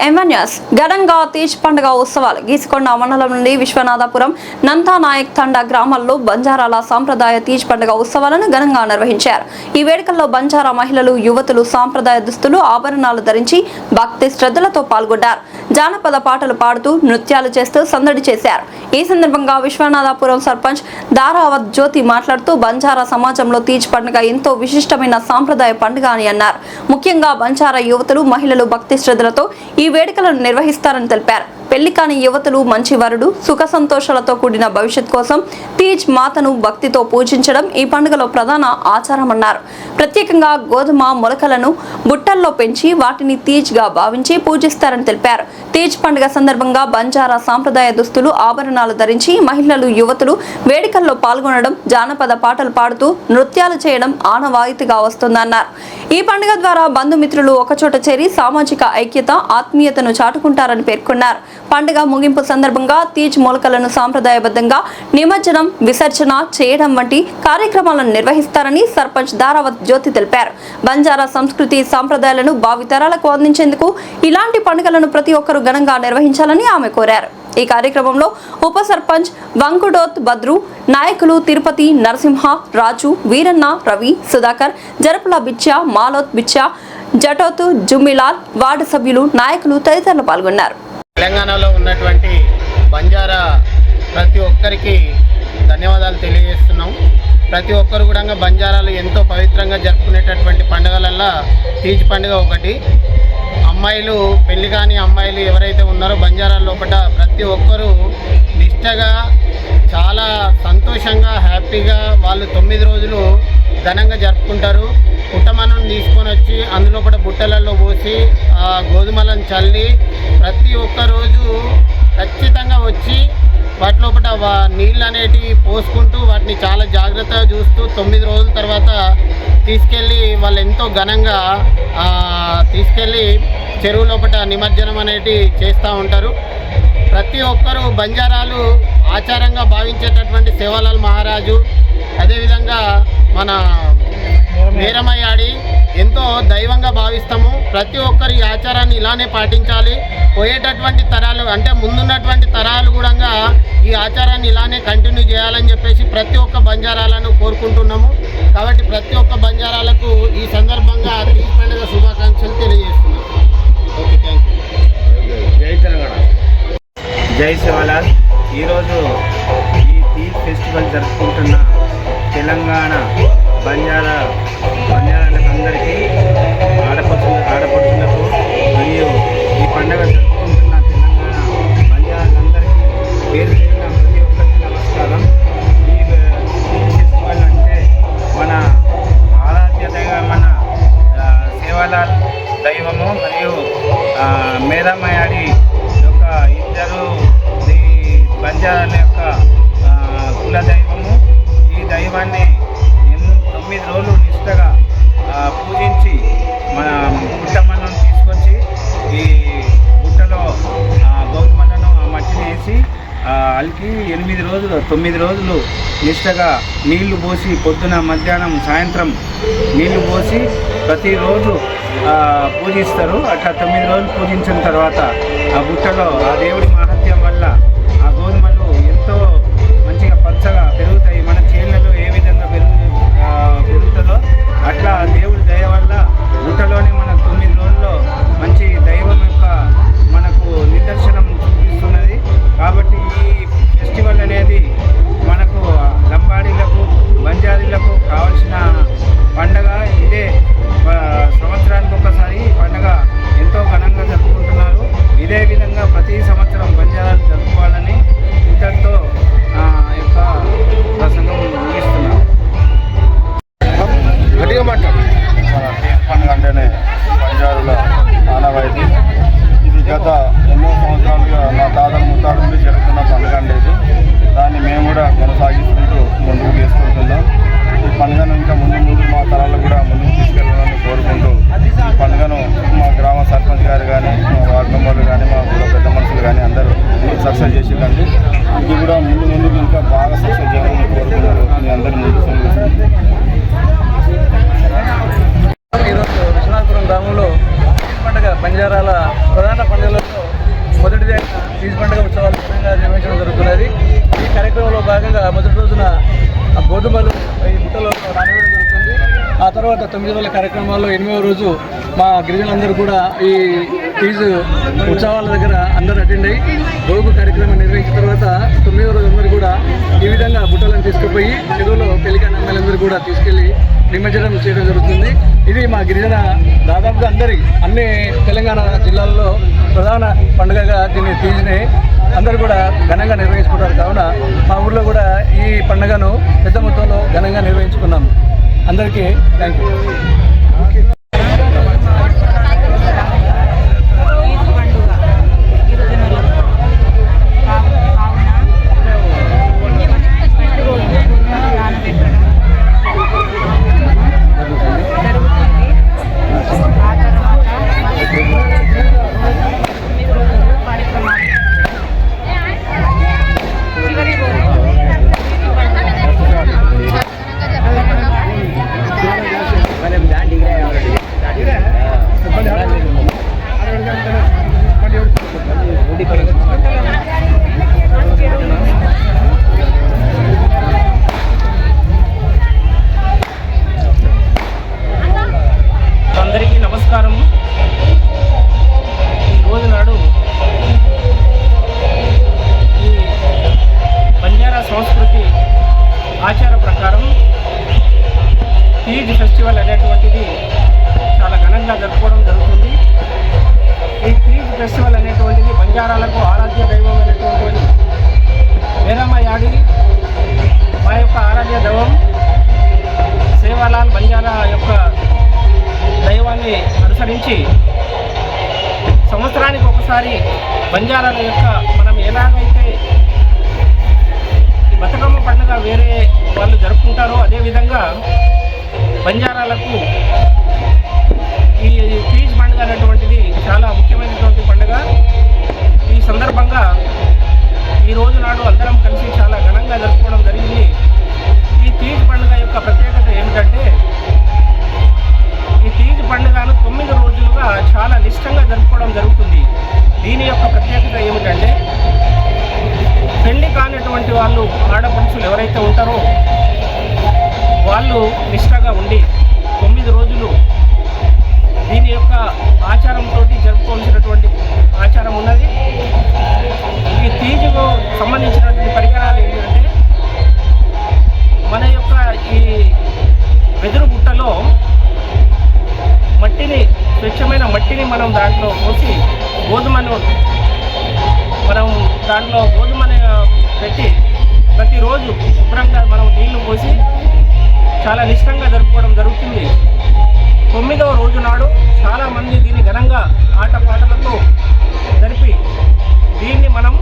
MNS ఘనంగా తీజ్ పండుగ ఉత్సవాలు గీసుకొండ మండలం నుండి విశ్వనాథపురం నంతానాయక్ తండా గ్రామాల్లో బంజారాల సాంప్రదాయ తీజ్ పండుగ ఉత్సవాలను ఘనంగా నిర్వహించారు. ఈ వేడుకల్లో బంజారా మహిళలు, యువతులు సాంప్రదాయ దుస్తులు, ఆభరణాలు ధరించి భక్తి శ్రద్ధలతో పాల్గొన్నారు. జానపద పాటలు పాడుతూ నృత్యాలు చేస్తూ సందడి చేశారు. ఈ సందర్భంగా విశ్వనాథపురం సర్పంచ్ దారావత్ జ్యోతి మాట్లాడుతూ బంజారా సమాజంలో తీజ్ పండుగ ఎంతో విశిష్టమైన సాంప్రదాయ పండుగ అని అన్నారు. ముఖ్యంగా బంజారా యువతులు, మహిళలు భక్తి శ్రద్ధలతో ఈ వేడుకలను నిర్వహిస్తారని తెలిపారు. పెళ్లి కాని యువతులు మంచి వరుడు, సుఖ సంతోషాలతో కూడిన భవిష్యత్ కోసం తీజ్ మాతను భక్తితో పూజించడం ఈ పండుగలో ప్రధాన ఆచారమన్నారు. ప్రత్యేకంగా గోధుమ మొలకలను బుట్టల్లో పెంచి వాటిని తీజ్ గా భావించి పూజిస్తారని తెలిపారు. తీజ్ పండుగ సందర్భంగా బంజారా సాంప్రదాయ దుస్తులు, ఆభరణాలు ధరించి మహిళలు, యువతులు వేడుకల్లో పాల్గొనడం, జానపద పాటలు పాడుతూ నృత్యాలు చేయడం ఆనవాయితీగా వస్తుందన్నారు. ఈ పండుగ ద్వారా బంధుమిత్రులు ఒకచోట చేరి సామాజిక ఐక్యత, ఆత్మీయతను చాటుకుంటారని పేర్కొన్నారు. పండుగ ముగింపు సందర్భంగా తీజ్ మొలకలను సాంప్రదాయబద్ధంగా నిమజ్జనం, విసర్జన చేయడం వంటి కార్యక్రమాలను నిర్వహిస్తారని సర్పంచ్ దారావత్ జ్యోతి తెలిపారు. బంజారా సంస్కృతి, సాంప్రదాయాలను భావితరాలకు అందించేందుకు ఇలాంటి పండుగలను ప్రతి ఒక్కరూ ఘనంగా నిర్వహించాలని ఆమె కోరారు. ఈ కార్యక్రమంలో ఉప సర్పంచ్ వంకుడోత్ బద్రు, నాయకులు తిరుపతి, నరసింహ, రాజు, వీరన్న, రవి, సుధాకర్, జరపుల బిచ్చా, మాలోత్ బిచ్చా, జటోత్ జుమ్మిలాల్, వార్డు సభ్యులు, నాయకులు తదితరులు పాల్గొన్నారు. తెలంగాణలో ఉన్నటువంటి బంజారా ప్రతి ఒక్కరికి ధన్యవాదాలు తెలియజేస్తున్నాం. ప్రతి ఒక్కరు కూడా బంజారాలు ఎంతో పవిత్రంగా జరుపుకునేటటువంటి పండుగలల్లో తీజ్ పండుగ ఒకటి. అమ్మాయిలు, పెళ్లి కాని అమ్మాయిలు ఎవరైతే ఉన్నారో బంజారా లోపల ప్రతి ఒక్కరూ నిష్టగా, చాలా సంతోషంగా, హ్యాపీగా వాళ్ళు 9 రోజులు ఘనంగా జరుపుకుంటారు. పుట్టమన్నం తీసుకొని వచ్చి అందులో కూడా బుట్టలలో పోసి ఆ గోధుమలను చల్లి ప్రతి ఒక్క రోజు ఖచ్చితంగా వచ్చి వాటి లోపల నీళ్ళు అనేటివి పోసుకుంటూ వాటిని చాలా జాగ్రత్తగా చూస్తూ 9 రోజుల తర్వాత తీసుకెళ్ళి వాళ్ళు ఎంతో ఘనంగా తీసుకెళ్ళి చెరువు లోపల నిమజ్జనం అనేటి చేస్తూ ఉంటారు. ప్రతి ఒక్కరూ బంజారాలు ఆచారంగా భావించేటటువంటి సేవాలాల్ మహారాజు, అదేవిధంగా మన వీరమయ్యాడి ఎంతో దైవంగా భావిస్తాము. ప్రతి ఒక్కరు ఈ ఆచారాన్ని ఇలానే పాటించాలి. పోయేటటువంటి తరాలు అంటే ముందున్నటువంటి తరాలు కూడా ఈ ఆచారాన్ని ఇలానే కంటిన్యూ చేయాలని చెప్పేసి ప్రతి ఒక్క బంజారాలను కోరుకుంటున్నాము. కాబట్టి ప్రతి ఒక్క బంజారాలకు ఈ సందర్భంగా తీజ్ పండుగ శుభాకాంక్షలు తెలియజేస్తున్నాము. Okay, thank you. జై తెలంగాణ, జై సేవాలాల్. ఈరోజు ఈ తీజ్ ఫెస్టివల్ జరుపుకుంటున్న తెలంగాణ బంజారాలకు అందరికీ, ఆడపడుచులకు మరియు ఈ పండుగ జరుపుకుంటున్న తెలంగాణ బంజారాలందరికీ పేరు పేరున ప్రతి ఒక్కరికి నమస్కారం. ఈ తీజ్ ఫెస్టివల్ అంటే మన ఆరాధ్య దైవం, మన సేవాలాల్ దైవము మరియు మేరమయాడి యొక్క ఇద్దరు బంజారాల యొక్క కుల దైవము. ఈ దైవాన్ని 9 రోజులు నిష్టగా పూజించి మన పుట్టమన్నం తీసుకొచ్చి ఈ బుట్టలో గోధుమలను ఆ మట్టిని వేసి అలికి 9 రోజులు నిష్టగా నీళ్లు పోసి పొద్దున, మధ్యాహ్నం, సాయంత్రం నీళ్లు పోసి ప్రతిరోజు పూజిస్తారు. అట్లా 9 రోజులు పూజించిన తర్వాత ఆ బుట్టలో ఆ దేవుడి మహత్యం వల్ల ఆ గోధుమలు ఎంతో మంచిగా పచ్చగా పెరుగుతాయి. మన చేళ్లలో ఏ విధంగా పెరుగుతుందో అట్లా దేవుడి దయ వల్ల బుట్టలోనే మన 9 రోజుల్లో మంచి దైవం యొక్క మనకు నిదర్శనం చూపిస్తున్నది. కాబట్టి ఈ ఫెస్టివల్ అనేది మనకు లంబాడీలకు, బంజారీలకు కావాల్సిన పండగ. ఇదే సంవత్సరానికి ఒకసారి ఈ పండుగ ఎంతో ఘనంగా జరుపుకుంటున్నారు. ఇదే విధంగా ప్రతి సంవత్సరం ప్రధాన పండుగలలో మొదటిది తీజ్ పండుగ ఉత్సవాలు ఘనంగా నిర్వహించడం జరుగుతున్నది. ఈ కార్యక్రమంలో భాగంగా మొదటి రోజున గోధుమలు ఈ బుట్టలో నానవేయడం జరుగుతుంది. ఆ తర్వాత 9 రోజుల కార్యక్రమాల్లో 8వ రోజు మా గిరిజనులందరూ కూడా ఈ తీజ్ ఉత్సవాల దగ్గర అందరూ అటెండ్ అయ్యి భోగు కార్యక్రమం నిర్వహించిన తర్వాత 9వ రోజు అందరూ కూడా ఈ విధంగా బుట్టలను తీసుకుపోయి చెరువులో పెళ్లికాని అమ్మాయిలందరూ కూడా తీసుకెళ్లి నిమజ్జనం చేయడం జరుగుతుంది. ఇది మా గిరిజన దాదాపుగా అన్ని తెలంగాణ జిల్లాల్లో ప్రధాన పండుగగా దీన్ని తీజ్ని అందరూ కూడా ఘనంగా నిర్వహించుకుంటారు. కావున మా ఊళ్ళో కూడా ఈ పండుగను పెద్ద మొత్తంలో ఘనంగా నిర్వహించుకున్నాము. అందరికీ థ్యాంక్ యూ. అందరికీ నమస్కారం. ఈరోజు నాడు ఈ బంజారా సంస్కృతి ఆచార ప్రకారం తీజ్ ఫెస్టివల్ అనేటువంటిది చాలా ఘనంగా జరుపుకోవడం జరుగుతుంది. ఈ తీజ్ ఫెస్టివల్ అనేటువంటిది బంజారాలకు ఆరాధ్య దైవం అనేటువంటి వీరమ్మ యాడి మా యొక్క ఆరాధ్య దైవం సేవాలాల్ బంజారా యొక్క దైవాన్ని అనుసరించి సంవత్సరానికి ఒకసారి బంజారాల యొక్క మనం ఎలాగైతే ఈ బతుకమ్మ పండుగ వేరే వాళ్ళు జరుపుకుంటారో అదేవిధంగా బంజారాలకు ఈ తీజ్ పండుగ అనేటువంటిది చాలా ముఖ్యమైనటువంటి పండుగ. ఈ సందర్భంగా ఈ రోజు నాడు అందరం కలిసి చాలా ఘనంగా జరుపుకోవడం జరిగింది. ఈ తీజ్ పండుగ యొక్క ప్రత్యేకత ఏమిటంటే ఈ తీజ్ పండుగను 9 రోజులుగా చాలా నిష్టంగా జరుపుకోవడం జరుగుతుంది. దీని యొక్క ప్రత్యేకత ఏమిటంటే పెళ్లి కానిటువంటి వాళ్ళు ఆడపడుచులు ఎవరైతే ఉంటారో వాళ్ళు నిష్టగా ఉండి 9 రోజులు దీని యొక్క ఆచారంతో జరుపుకోవాల్సినటువంటి ఆచారం ఉన్నది. ఈ తీజుకు సంబంధించినటువంటి పరికరాలు ఏంటంటే మన యొక్క ఈ వెదురు గుట్టలో స్వచ్ఛమైన మట్టిని మనం దాంట్లో పోసి గోధుమను పెట్టి ప్రతిరోజు శుభ్రంగా మనం నీళ్లు పోసి చాలా నిష్టంగా జరుపుకోవడం జరుగుతుంది. 9వ రోజు నాడు చాలామంది దీన్ని ఘనంగా ఆటపాటలతో జరిపి దీన్ని మనం